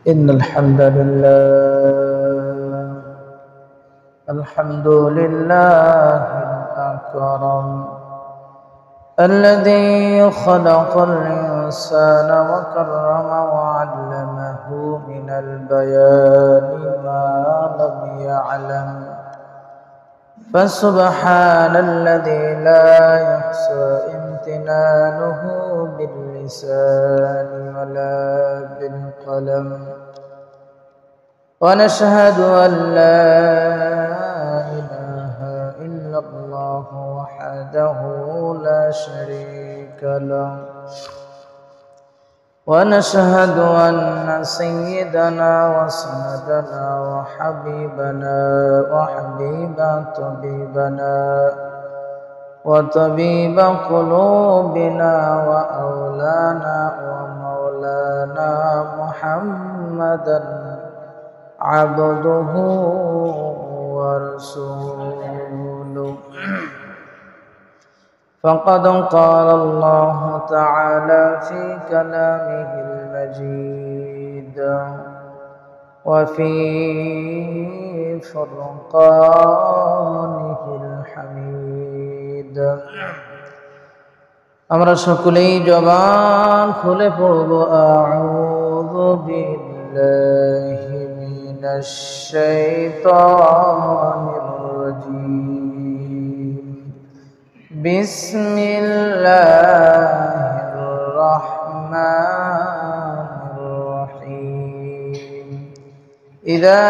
إن الحمد لله الأكرم الذي خلق الإنسان وكرم وعلمه من البيان ما لم يعلم فسبحان الذي لا يحصى امتنانه باللسان ولا بالقلم ونشهد أن لا إله إلا الله وحده لا شريك له ونشهد أن سيدنا وسندنا وحبيبنا طبيبنا وطبيب قلوبنا وأولانا ومولانا محمدا عبده ورسوله فقد قال الله تعالى في كلامه المجيد وفي فرقانه الحميد আমরা সকলেই জবান খুলে পড়ব আউযু বিল্লাহি মিনাশ শাইতানির রাজীম বিসমিল্লাহির রহমানির রহিম ইযা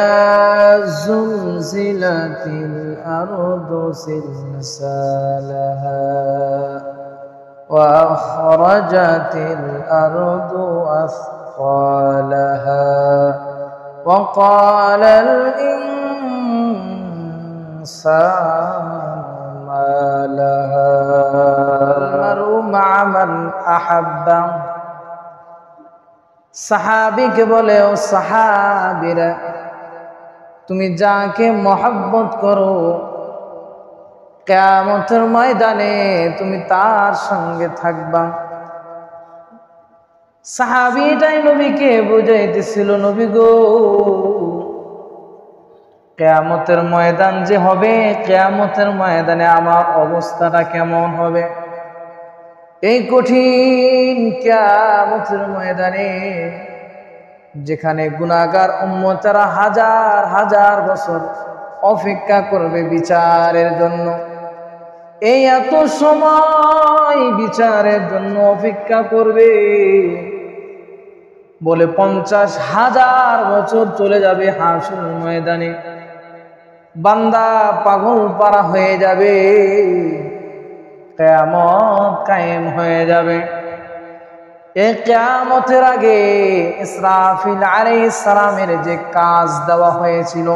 যুলজিলাতিল আরদু জিলজালাহা وأخرجت الأرض أثقالها وقال الإنسان ما لها المرء مع من أحب সাহাবীকে বলে ও সাহাবীরা তুমি যাকে মহব্বত করো কিয়ামতের ময়দানে তুমি তার সঙ্গে থাকবা। সাহাবীটাই নবীকে বুঝাইতেছিল, নবী গো কিয়ামতের ময়দান যে হবে, কিয়ামতের ময়দানে আমার অবস্থাটা কেমন হবে। এই কঠিন কিয়ামতের ময়দানে যেখানে গুনাহগার উম্মতেরা হাজার হাজার বছর অপেক্ষা করবে বিচারের জন্য, এই এত সময় বিচারের জন্য অপেক্ষা করবে বলে 50,000 বছর চলে যাবে হাসর ময়দানে। বান্দা পাগল পারা হয়ে যাবে, কিয়ামত কায়েম হয়ে যাবে। এই কিয়ামতের আগে ইসরাফিল আলাইহিস সালামের যে কাজ দেওয়া হয়েছিল,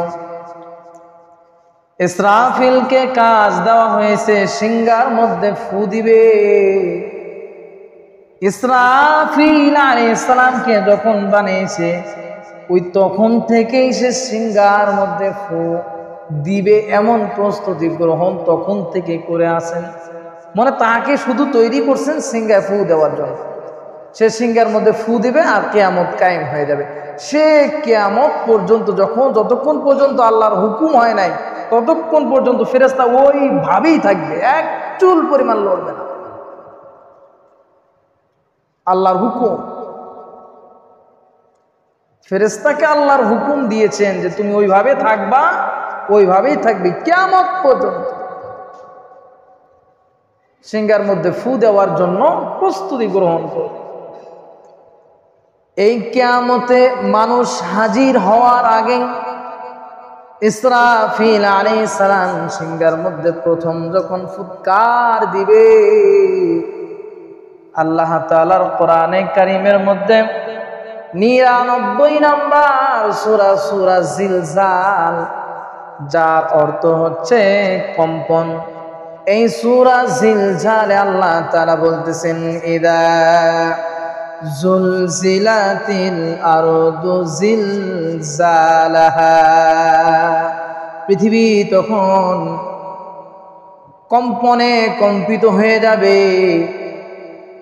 ইসরাফিলকে কাজ দেওয়া হয়েছে সিংহার মধ্যে ফু দিবে। ইসরাফিল আলাইহিস সালামকে যখন বানিয়েছে ওই তখন থেকেই সে সিংহার মধ্যে ফু দিবে এমন প্রস্তুতি গ্রহণ তখন থেকে করে আসেন। মানে তাকে শুধু তৈরি করছেন সিংহায় ফু দেওয়ার জন্য। সে সিংহার মধ্যে ফু দিবে আর কিয়ামত কায়েম হয়ে যাবে। সে কিয়ামত পর্যন্ত যতক্ষণ পর্যন্ত আল্লাহর হুকুম হয় নাই ততক্ষণ পর্যন্ত ফেরেশতা ওইভাবেই থাকবে, এক চুল পরিমাণ লড়বে না। আল্লাহর হুকুম, ফেরেশতাকে আল্লাহর হুকুম দিয়েছেন যে তুমি ওইভাবে থাকবা, ওইভাবেই থাকবে কিয়ামত পর্যন্ত। সিংহার মধ্যে ফু দেওয়ার জন্য প্রস্তুতি গ্রহণ করবে। এই কিয়ামতে মানুষ হাজির হওয়ার আগে ইসরাফিল আলাইহিস সালাম সিংহার মধ্যে প্রথম যখন ফুৎকার দিবে, আল্লাহ তাআলার কোরআনে কারীমের মধ্যে 99 নম্বর সূরা জিলজাল, যার অর্থ হচ্ছে কম্পন। এই সূরা জিলজালে আল্লাহ তাআলা বলতেছেন ইদা যুলজিলাতিল আরদু জিলজালাহা, পৃথিবী তখন কম্পনে কম্পিত হয়ে যাবে,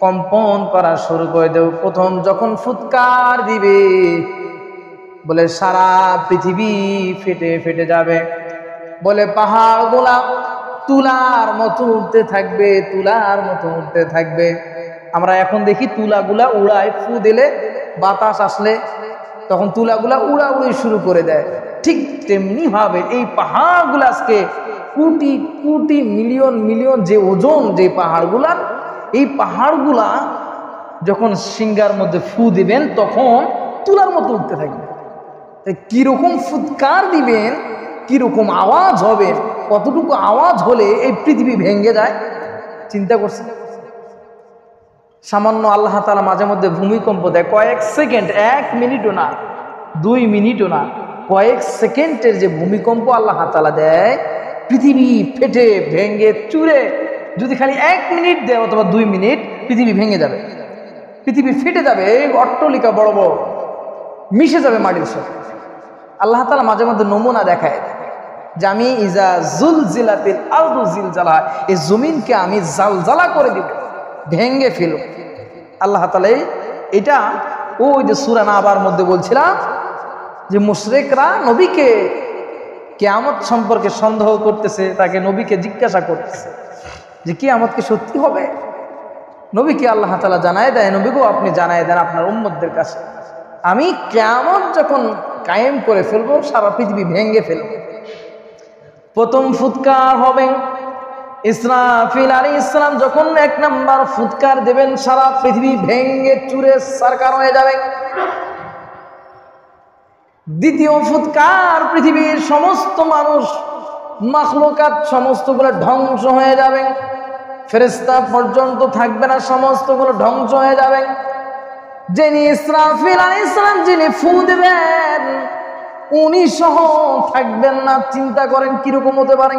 কম্পন করা শুরু করে দেব। প্রথম যখন ফুৎকার দিবে বলে সারা পৃথিবী ফেটে ফেটে যাবে, বলে পাহাড়গুলা তুলার মতো উঠতে থাকবে, তুলার মতো উঠতে থাকবে। আমরা এখন দেখি তুলাগুলা উড়ায়, ফু দিলে বাতাস আসলে তখন তুলাগুলা উড়াউড়ি শুরু করে দেয়। ঠিক তেমনি ভাবে এই পাহাড়গুলো আজকে কোটি কোটি মিলিয়ন মিলিয়ন যে ওজন যে পাহাড়গুলার, এই পাহাড়গুলা যখন সিংহার মধ্যে ফু দিবেন তখন তুলার মতো উঠতে থাকবে। কিরকম ফুৎকার দিবেন, কিরকম আওয়াজ হবে, কতটুকু আওয়াজ হলে এই পৃথিবী ভেঙে যায় চিন্তা করছেন? সামান্য আল্লাহ তাআলা মাঝে মধ্যে ভূমিকম্প দেয়, কয়েক সেকেন্ড, 1 মিনিটও না, 2 মিনিটও না, কয়েক সেকেন্ডের যে ভূমিকম্প আল্লাহ তাআলা দেয়, পৃথিবী ফেটে ভেঙে চুরে, যদি খালি 1 মিনিট দেয় অথবা 2 মিনিট, পৃথিবী ভেঙে যাবে, পৃথিবী ফেটে যাবে, এই অট্টালিকা বড় বড় মিশে যাবে মাটির সাথে। আল্লাহ তাআলা মাঝে মধ্যে নমুনা দেখায় যে আমি ইজা জুলজিলাতিল আরদু জিলজালাহা, এই জমিনকে আমি জালজালা করে দিব, ভেঙে ফেলো। আল্লাহ তাআলা এটা ওই যে সূরা নাবার মধ্যে বলছিলাম যে মুশরিকরা নবীকে কিয়ামত সম্পর্কে সন্দেহ করতেছে, তাকে নবীকে জিজ্ঞাসা করতেছে যে কিয়ামত কি সত্যি হবে? নবীকে আল্লাহ তাআলা জানায় দেয়, নবীকেও আপনি জানায় দেন আপনার উম্মতদের কাছে, আমি কিয়ামত যখন কায়েম করে ফেলবো, সারা পৃথিবী ভেঙে ফেলবো। প্রথম ফুৎকার হবে ইসরাফিল আলাইহিস সালাম যখন 1 নাম্বার ফুৎকার দেবেন, সারা পৃথিবী ভেঙে চুরে সারকার হয়ে যাবে। দ্বিতীয় ফুৎকার, পৃথিবীর সমস্ত মানুষ মাখলুকাত সমস্তগুলো ধ্বংস হয়ে যাবে, ফেরেশতা পর্যন্ত থাকবে না, সমস্তগুলো ধ্বংস হয়ে যাবে। যিনি ইসরাফিল আলাইহিস সালাম যিনি ফু দেবেন, উনি সহ থাকবেন না। চিন্তা করেন কিরকম হতে পারে?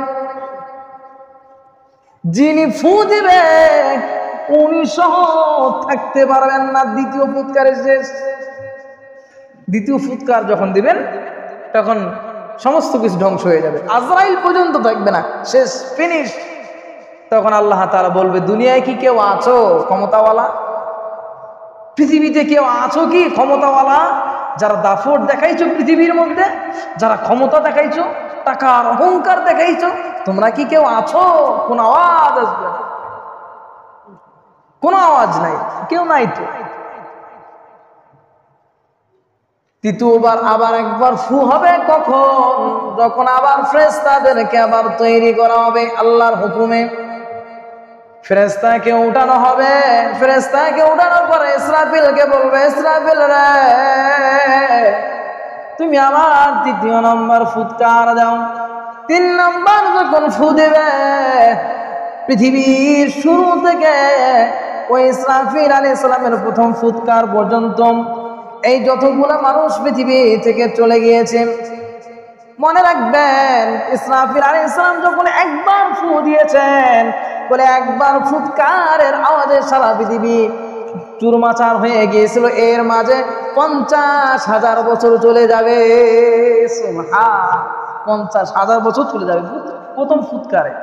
যিনি ফু দিবে উনি সহ থাকতে পারবেন না। দ্বিতীয় ফুৎকারের শেষ, দ্বিতীয় ফুৎকার যখন দিবেন তখন সমস্ত কিছু ধ্বংস হয়ে যাবে, আজরাইল পর্যন্ত থাকবে না, শেষ, ফিনিশ। তখন আল্লাহ তাআলা বলবে, দুনিয়ায় কি কেউ আছো ক্ষমতাওয়ালা? পৃথিবীতে কেউ আছো কি ক্ষমতাওয়ালা? যারা দাফট দেখাইছো পৃথিবীর মধ্যে, যারা ক্ষমতা দেখাইছো, টাকার অহংকার দেখাইছো, তোমরা কি কেউ আছো? কোন আওয়াজ আসবে? কোন আওয়াজ নাই, কেউ নাই তো। তৃতীয়বার আবার একবার ফু হবে, কখন? যখন আবার ফেরেশতাদেরকে আবার তৈরি করা হবে আল্লাহর হুকুমে। ফেরেশতাকে উঠানো হবে, ফেরেশতাকে উঠানোর পরে ইসরাফিলকে বলবে, ইসরাফিল রে, তুমি আমার 3য় নম্বর ফুৎকার দাও। 3 নম্বর যখন ফু দেবে, পৃথিবীর শুরু থেকে ওই ইসরাফিল আলাইহিস সালামের প্রথম ফুৎকার পর্যন্ত এই যতগুলো মানুষ পৃথিবী থেকে চলে গিয়েছে, মনে রাখবেন ইসরাফিল আলাইহিস সালাম যখন একবার ফু দিয়েছেন, বলে একবার ফুৎকারের আওয়াজে সারা পৃথিবী চুরমাচার হয়ে গিয়েছিল, এর মাঝে 50,000 বছর চলে যাবে। সুবহান, 50,000 বছর চলে যাবে প্রথম ফুৎকারে।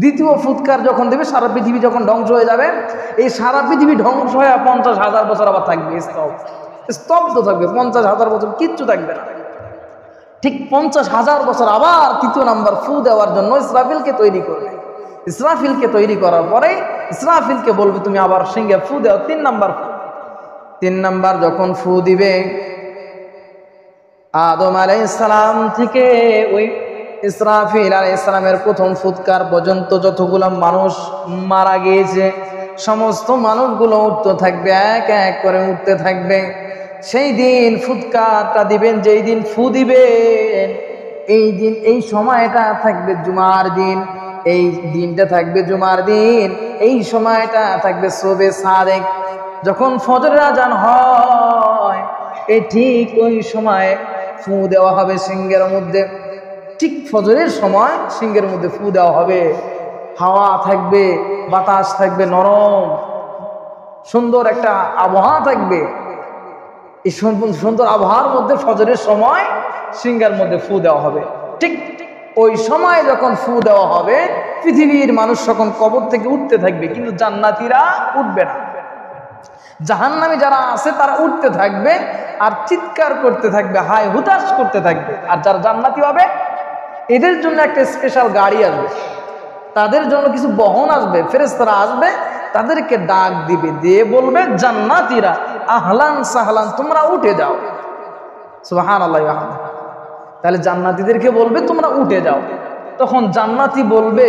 দ্বিতীয় ফুৎকার যখন দেবে, সারা পৃথিবী যখন ধ্বংস হয়ে যাবে, এই সারা পৃথিবী ধ্বংস হয়ে 50,000 বছর আবার থাকবে, স্তব্ধ থাকবে, 50,000 বছর কিচ্ছু থাকবে না। ঠিক 50,000 বছর আবার 3য় নাম্বার ফু দেওয়ার জন্য ইসরাফিলকে তৈরি করবে। ইসরাফিলকে তৈরি করার পরে ইসরাফিলকে বলবে, তুমি আবার সিংহে ফু দাও, 3 নাম্বার ফু। 3 নাম্বার যখন ফু দিবে, আদম আলাইহিস সালাম থেকে ওই ইসরাফিল আলাইহিস সালামের প্রথম ফুৎকার পর্যন্ত যতগুলো মানুষ মারা গিয়েছে, সমস্ত মানুষগুলো উঠতে থাকবে, এক এক করে উঠতে থাকবে। সেই দিন ফুৎকারটা দিবেন, যেই দিন ফু দিবেন, এই দিন, এই সময়টা থাকবে জুমার দিন, এই দিনটা থাকবে জুমার দিন, এই সময়টা থাকবে শবে সাদেক। যখন ফজরের আজান হয়, এই ঠিক ওই সময় ফু দেওয়া হবে সিংহের মধ্যে। ঠিক ফজরের সময় সিংহের মধ্যে ফু দেওয়া হবে, হাওয়া থাকবে, বাতাস থাকবে নরম, সুন্দর একটা আবহাওয়া থাকবে। এই সুন্দর আবহাওয়ার মধ্যে ফজরের সময় সিংহের মধ্যে ফু দেওয়া হবে। ঠিক ওই সময় যখন ফু দেওয়া হবে, পৃথিবীর মানুষ যখন কবর থেকে উঠতে থাকবে, কিন্তু জান্নাতীরা উঠবে না। জাহান্নামী যারা আছে তারা উঠতে থাকবে আর চিৎকার করতে থাকবে, হায় হুতাশ করতে থাকবে। আর যারা জান্নাতি হবে এদের জন্য একটা স্পেশাল গাড়ি আসবে, তাদের জন্য কিছু বহন আসবে, ফেরেশতারা আসবে, তাদেরকে ডাক দিবে, দিয়ে বলবে জান্নাতীরা আহলান সাহলান তোমরা উঠে যাও। সুবহানাল্লাহ। তাহলে জান্নাতীদেরকে বলবে তোমরা উঠে যাও। তখন জান্নাতি বলবে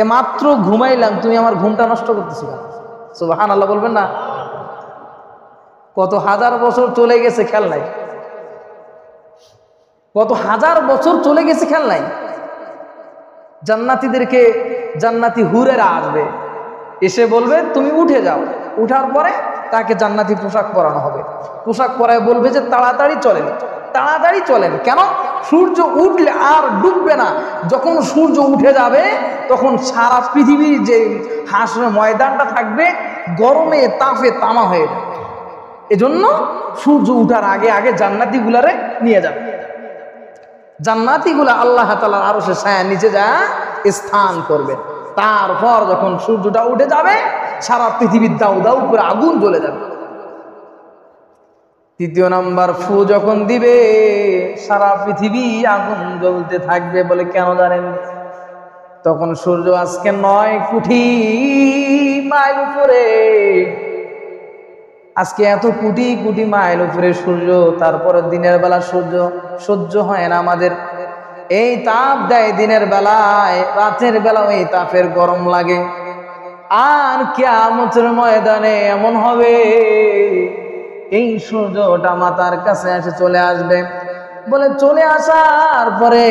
এ মাত্র ঘুমাইলাম, তুমি আমার ঘুমটা নষ্ট করতেছো কেন? সুবহানাল্লাহ বলবেন না? কত হাজার বছর চলে গেছে, খেয়াল নাই? কত হাজার বছর চলে গেছে, খেয়াল নাই? জান্নাতীদেরকে জান্নাতি হুরেরা আসবে, এসে বলবে তুমি উঠে যাও। উঠার পরে তাকে জান্নাতি পোশাক পরানো হবে, পোশাক পরায় বলবে যে তাড়াতাড়ি চলেন, তাড়াতাড়ি চলেন। কেন? সূর্য উঠলে আর ডুববে না। যখন সূর্য উঠে যাবে তখন সারা পৃথিবীর যে হাসরের ময়দানটা থাকবে গরমে তাপে তামা হয়ে যাবে। এজন্য সূর্য উঠার আগে আগে জান্নাতীগুলারে নিয়ে যাবে। জান্নাতীগুলা আল্লাহ তাআলার আরশের ছায়ার নিচে যা স্থান করবে। তারপর যখন সূর্যটা উঠে যাবে সারা পৃথিবীর দাউ দাউ করে আগুন জ্বলে যাবে। তৃতীয় নাম্বার ফু যখন দিবে সারা পৃথিবী আগুন জ্বলতে থাকবে। বলে কেন জানেন? তখন সূর্য আজকে 9 কোটি মাইল উপরে, আজকে এত কোটি কোটি মাইল উপরে সূর্য, তারপরে দিনের বেলা সূর্য সহ্য হয় না আমাদের, এই তাপ দেয় দিনের বেলায়, রাতের বেলা এই তাপের গরম লাগে। আর কিয়ামতের ময়দানে এমন হবে এই সূর্যটা মাথার কাছে এসে চলে আসবে। বলে চলে আসার পরে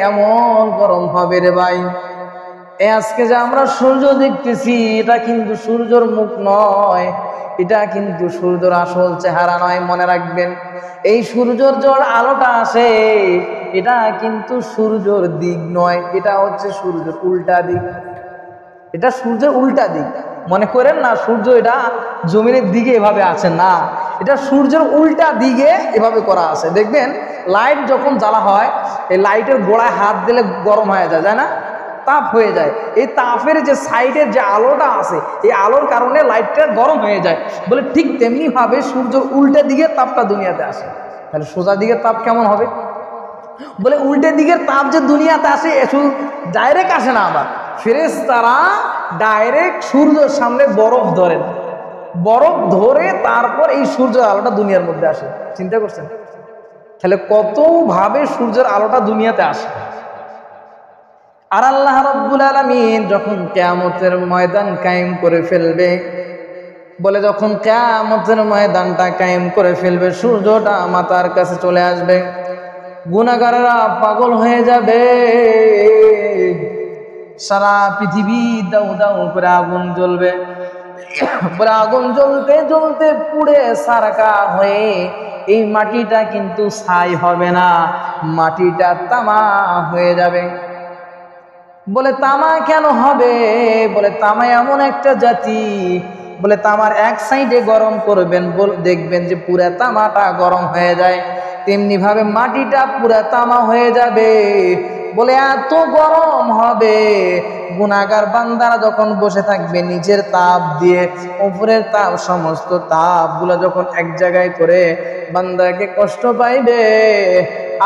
এমন গরম হবে রে ভাই, আজকে যে আমরা সূর্য দেখতেছি এটা কিন্তু সূর্যের মুখ নয়, এটা কিন্তু সূর্যের আসল চেহারা নয়। মনে রাখবেন, এই সূর্যের যে আলোটা আসে এটা কিন্তু সূর্যের দিক নয়, এটা হচ্ছে সূর্যের উল্টা দিক। এটা সূর্যের উল্টা দিক। মনে করেন না সূর্য এটা জমিনের দিকে এভাবে আছে, না, এটা সূর্যের উল্টা দিকে এভাবে করা আছে। দেখবেন লাইট যখন জ্বালা হয় এই লাইটের গোড়ায় হাত দিলে গরম হয়ে যায়, তাই না? তাপ হয়ে যায়। এই তাপের যে সাইডের যে আলোটা আছে এই আলোর কারণে লাইটটা গরম হয়ে যায়। বলে ঠিক তেমনি ভাবে সূর্য উল্টা দিকে তাপটা দুনিয়াতে আসে। তাহলে সোজা দিকের তাপ কেমন হবে? বলে উল্টে দিকের তাপ যে দুনিয়াতে আসে শুধু ডাইরেক্ট আসে না, আবার ফেরেশতারা ডাইরেক্ট সূর্যের সামনে বরফ ধরেন, বরফ ধরে তারপর এই সূর্যের আলোটা দুনিয়ার মধ্যে আসে। চিন্তা করছেন? তাহলে কত ভাবে সূর্যের আলোটা দুনিয়াতে আসে। আর আল্লাহ রাব্বুল আলামিন যখন কিয়ামতের ময়দান কায়েম করে ফেলবে, বলে যখন কিয়ামতের ময়দানটা কায়েম করে ফেলবে সূর্যটা মাথার কাছে চলে আসবে, গুনাহগাররা পাগল হয়ে যাবে, সারা পৃথিবী দাউ দাউ করে আগুন জ্বলবে। বলে আগুন জ্বলতে জ্বলতে পুড়ে সারকার হয়ে এই মাটিটা কিন্তু ছাই হবে না, মাটিটা তামা হয়ে যাবে। বলে তামা কেন হবে? বলে তামা এমন একটা জাতি, বলে তামার এক সাইডে গরম করবেন দেখবেন যে পুরা তামাটা গরম হয়ে যায়, তেমনি ভাবে মাটিটা পুরা তামা হয়ে যাবে। বলে এত গরম হবে গুনাহগার বান্দারা যখন বসে থাকবে নিচের তাপ দিয়ে উপরের তাপ, সমস্ত তাপগুলো যখন এক জায়গায় করে বান্দাকে কষ্ট পাইবে,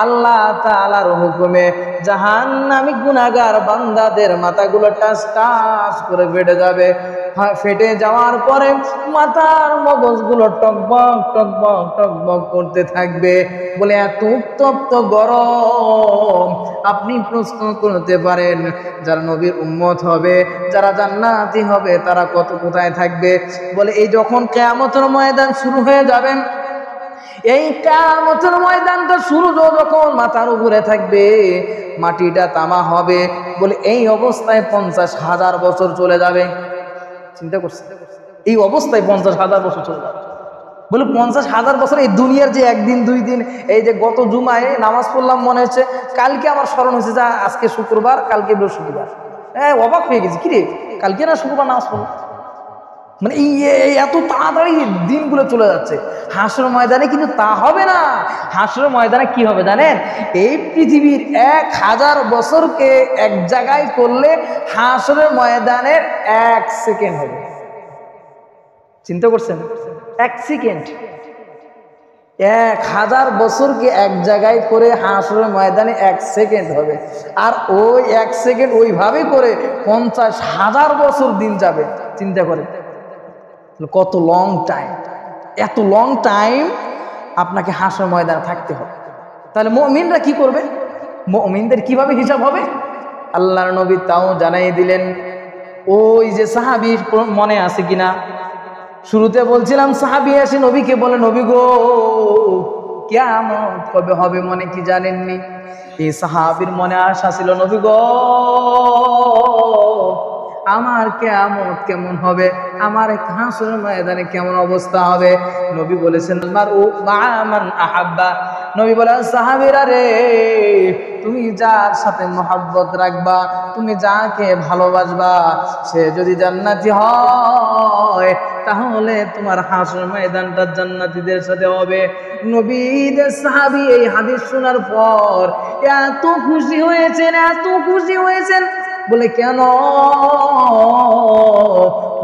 আল্লাহ তাআলার হুকুমে জাহান্নামী গুনাহগার বান্দাদের মাথাগুলো টাস টাস করে ফেটে যাবে। ফেটে যাওয়ার পরে মাথার মগজগুলো টকবক টকবক টকবক করতে থাকবে। বলে এত উত্তপ্ত গরম, আপনি প্রশ্ন করতে পারেন যারা নবীর উম্মত হবে, যারা জান্নাতি হবে তারা কত কোথায় থাকবে? বলে এই যখন কিয়ামতের ময়দান শুরু হয়ে যাবে, এই কিয়ামতের ময়দানটা শুরু যখন মাথার উপরে থাকবে মাটিটা তামা হবে। বলে এই অবস্থায় 50,000 বছর চলে যাবে। চিন্তা করছে? এই অবস্থায় 50,000 বছর চলে যাবে। বলে 50,000 বছর এই দুনিয়ার যে একদিন দুই দিন, এই যে গত জুমায় নামাজ পড়লাম মনে হচ্ছে, কালকে আমার স্মরণ হয়েছে যে আজকে শুক্রবার, কালকে বৃহস্পতিবার। অবাক হয়ে গেছি, কিরে কালকে না শুক্রবার নামাজ পড়লাম। মানে এই এত তাড়াতাড়ি দিনগুলো চলে যাচ্ছে। হাসরের ময়দানে কিন্তু তা হবে না। হাসরের ময়দানে কি হবে জানেন? এই পৃথিবীর 1000 বছরকে এক জায়গায় করলে হাসরের ময়দানের 1 সেকেন্ড হবে। চিন্তা করছেন? 1 সেকেন্ড, 1000 বছরকে এক জায়গায় করে হাসরের ময়দানে 1 সেকেন্ড হবে। আর ওই 1 সেকেন্ড ওইভাবে করে 50,000 বছর দিন যাবে। চিন্তা করেন কত লং টাইম। এত লং টাইম আপনাকে হাসরের ময়দানে থাকতে হবে। তাহলে মুমিনরা কি করবে? মুমিনদের কিভাবে হিসাব হবে? আল্লাহর নবী তাও জানাই দিলেন। ওই যে সাহাবী, মনে আছে কিনা শুরুতে বলছিলাম, সাহাবী এসে নবীকে বলে, নবী গো কিয়ামত কবে হবে মনে কি জানেননি? এই সাহাবীর মনে আশা ছিল, নবী গো আমার কিয়ামত কেমন হবে, আমার হাসরের ময়দানে কেমন অবস্থা হবে? নবী বলেছেন মারউ মা মান আহাব্বা। নবী বলেন, সাহাবীরা রে, তুমি যার সাথে মহব্বত রাখবা, তুমি যাকে ভালোবাসবা, সে যদি জান্নাতি হয় তাহলে তোমার হাসর ময়দানটা জান্নাতীদের সাথে হবে। নবীদের সাহাবী এই হাদিস শোনার পর এত খুশি হয়েছেন, এত খুশি হয়েছেন। বলে কেন?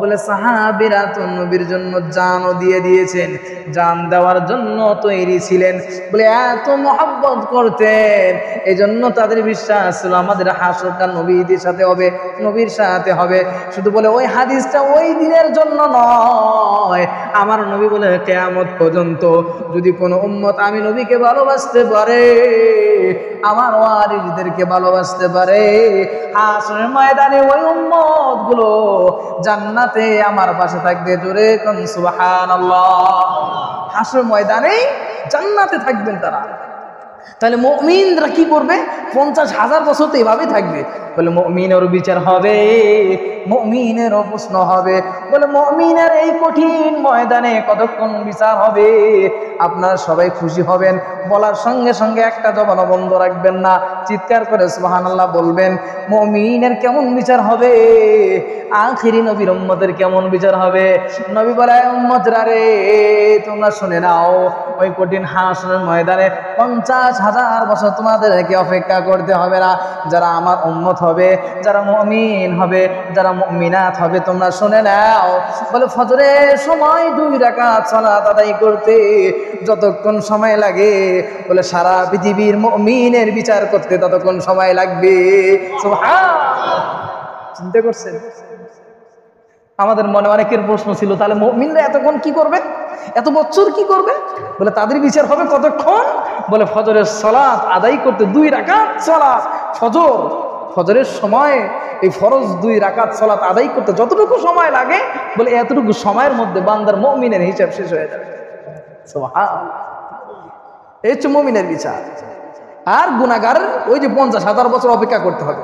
বলে সাহাবীরা তো নবীর জন্য জানও দিয়ে দিয়েছেন, জান দেওয়ার জন্য তৈরি ছিলেন। বলে এত মহব্বত করতেন, এই জন্য তাদের বিশ্বাস ছিল আমাদের হাসরটা নবীদের সাথে হবে, নবীর সাথে হবে। শুধু বলে ওই হাদিসটা ওই দিনের জন্য নয়, আমার নবী বলে কিয়ামত পর্যন্ত যদি কোনো উম্মত আমি নবীকে ভালোবাসতে পারে, আমার ওয়ারিসদেরকে ভালোবাসতে পারে, হাসরের ময়দানে ওই উম্মত গুলো জান্নাতে আমার পাশে থাকবে। জোরে কোন সুবহানাল্লাহ। হাসরের ময়দানে জান্নাতে থাকবেন তারা। তাহলে মুমিনরা কি করবে? 50,000 বছর তো এভাবেই থাকবে। বলে মুমিনেরও বিচার হবে, মুমিনেরও প্রশ্ন হবে। বলে মুমিনের এই কঠিন ময়দানে কতক্ষণ বিচার হবে? আপনারা সবাই খুশি হবেন, বলার সঙ্গে সঙ্গে একটা জবান বন্ধ রাখবেন না, চিৎকার করে সুবহানাল্লাহ বলবেন। মুমিনের কেমন বিচার হবে? আখিরি নবীর উম্মতের কেমন বিচার হবে? নবী বলে, উম্মতরা রে তোমরা শুনে নাও, ওই কঠিন হাসরের ময়দানে 50,000 বছর তোমাদেরকে অপেক্ষা করতে হবে না। যারা আমার উম্মত হবে, যারা মুমিন হবে, যারা মুমিনাত হবে, তোমরা শুনে নাও। বলে ফজরের সময় 2 রাকাত সালাত আদায় করতে যতক্ষণ সময় লাগে, বলে সারা পৃথিবীর মুমিনের বিচার করতে ততক্ষণ সময় লাগবে। সুবহানাল্লাহ। চিন্তা করছেন? আমাদের মনে অনেকের প্রশ্ন ছিল, তাহলে মুমিনরা এতক্ষণ কি করবে, এত বছর কি করবে? বলে তাদের বিচার হবে কতক্ষণ? বলে ফজরের সালাত আদায় করতে 2 রাকাত সালাত, ফজরের সময় এই ফরজ 2 রাকাত সালাত আদায় করতে যতটুকু সময় লাগে, বলে এতটুকু সময়ের মধ্যে বান্দার মুমিনের হিসাব শেষ হয়ে যাবে। সুবহানাল্লাহ। এই হচ্ছে মুমিনের বিচার। আর গুনাহগারের ওই যে 50,000 বছর অপেক্ষা করতে হবে।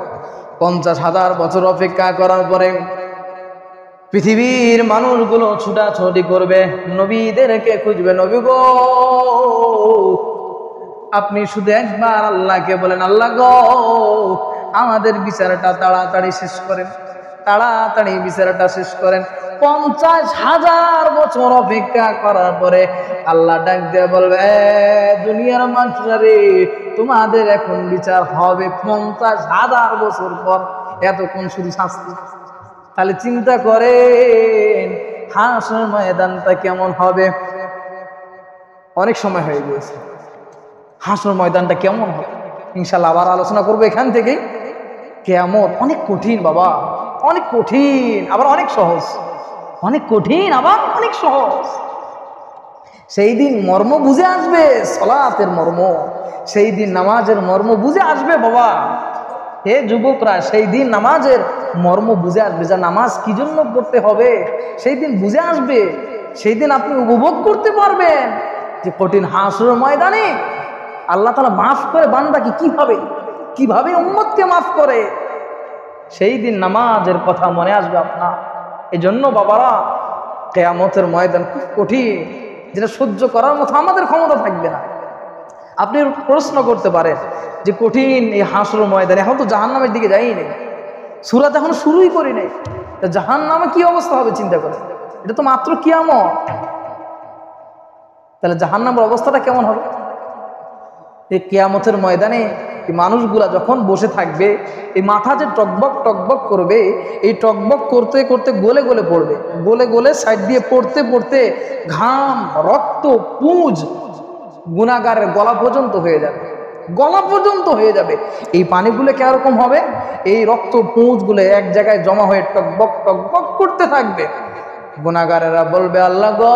50,000 বছর অপেক্ষা করার পরে পৃথিবীর মানুষগুলো ছুটাছুটি করবে, নবীদেরকে খুঁজবে। নবী গো আপনি শুধু একবার আল্লাহকে বলেন, আল্লাহ গো আমাদের বিচারটা তাড়াতাড়ি শেষ করেন, তাড়াতাড়ি বিচারটা শেষ করেন। 50,000 বছর অপেক্ষা করার পরে আল্লাহ ডাক দিয়ে বলবে, দুনিয়ার মানুষরা রে, তোমাদের এখন বিচার হবে 50,000 বছর পর। এতক্ষণ শুধু শাস্তি। তাহলে চিন্তা করেন হাসরের ময়দানটা কেমন হবে। অনেক সময় হয়ে গিয়েছে, হাসরের ময়দানটা কেমন হবে ইনশাআল্লাহ আবার আলোচনা করবো এখান থেকে। কিয়ামত অনেক কঠিন বাবা, অনেক কঠিন আবার অনেক সহজ, অনেক কঠিন আবার অনেক সহজ। সেই দিন মর্ম বুঝে আসবে সালাতের মর্ম, সেই দিন নামাজের মর্ম বুঝে আসবে বাবা। হে যুবকরা, সেই দিন নামাজের মর্ম বুঝে আসবে, যা নামাজ কি জন্য পড়তে হবে সেই দিন বুঝে আসবে। সেই দিন আপনি উপভোগ করতে পারবেন যে কঠিন হাসরের ময়দানে আল্লাহ তাআলা মাফ করে বান্দাকে কিভাবে উম্মতকে মাফ করে। সেই দিন নামাজের কথা মনে আসবে আপনার। এই জন্য বাবারা, কিয়ামতের ময়দান খুব কঠিন, যেটা সহ্য করার মতো আমাদের ক্ষমতা থাকবে না। আপনি প্রশ্ন করতে পারেন যে কঠিন এই হাসরের ময়দান, এখন তো জাহান্নামের দিকে যাইনি, সূরাত এখন শুরুই করি নাই, জাহান্নামে কি অবস্থা হবে চিন্তা করে। এটা তো মাত্র কিয়ামত, তাহলে জাহান্নামের অবস্থাটা কেমন হবে? এই কিয়ামতের ময়দানে এই মানুষগুলা যখন বসে থাকবে, এই মাথা যে টকবক টকবক করবে, এই টকবক করতে করতে গলে গলে পড়বে, গলে গলে সাইড দিয়ে পড়তে পড়তে ঘাম, রক্ত, পুঁজ গুনাহগারের গলা পর্যন্ত হয়ে যাবে, গলা পর্যন্ত হয়ে যাবে। এই পানিগুলো কিরকম হবে? এই রক্ত পুঁজগুলো এক জায়গায় জমা হয়ে টকবক টকবক করতে থাকবে। গুনাহগারেরা বলবে, আল্লাহ গো,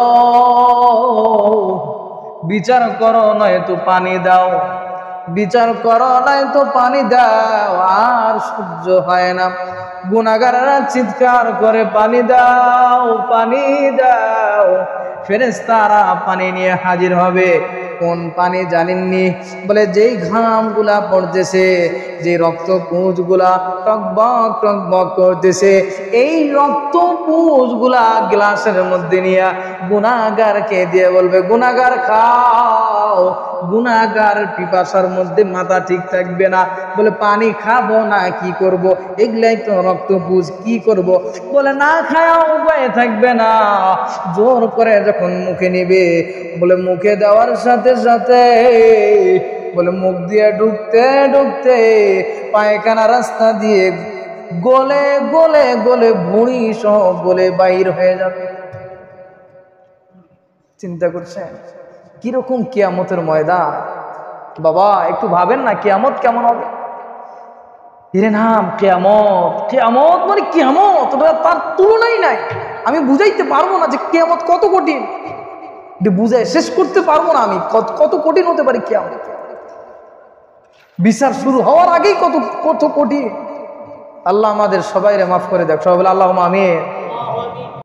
বিচার করো, নয় তো পানি দাও, বিচার করো, নয় তো পানি দাও, আর সহ্য হয় না। গুনাহগারেরা চিৎকার করে, পানি দাও, পানি দাও। ফেরেশতারা পানি নিয়ে হাজির হবে। কোন পানি জানেননি? বলে যেই ঘামগুলা পড়তেছে, যে রক্ত পুঁজগুলা টকবক টকবক করতেছে, এই রক্ত পুঁজগুলা গ্লাসের মধ্যে নিয়ে গুনাহগারকে দিয়ে বলবে, গুনাহগার খাও। গুনাহগার পিপাসার মধ্যে মাথা ঠিক থাকবে না, বলে পানি খাবো না, কি করব? এগুলাই তো রক্ত পুঁজ, কি করব? বলে না খাওয়া উপায় থাকবে না। জোর করে যখন মুখে নিবে, বলে মুখে দেওয়ার সাথে সাথে বলে মুখ দিয়ে ঢুকতে ঢুকতে পায়খানা রাস্তা দিয়ে গলে গলে গলে ভুঁড়ি সহ গলে বাইর হয়ে যাবে। চিন্তা করছেন কিরকম কিয়ামতের ময়দান? বাবা একটু ভাবেন না, কিয়ামত কেমন হবে? এর নাম কিয়ামত। কিয়ামত মানে কিয়ামত, তার তুলনাই নাই। আমি বুঝাইতে পারবো না যে কিয়ামত কত কঠিন, বুঝাই শেষ করতে পারবো না আমি কত কঠিন হতে পারে কিয়ামত। বিচার শুরু হওয়ার আগেই কত কত কঠিন। আল্লাহ আমাদের সবাইরে মাফ করে দেখ, সবাই বলে আল্লাহুম্মা আমিন।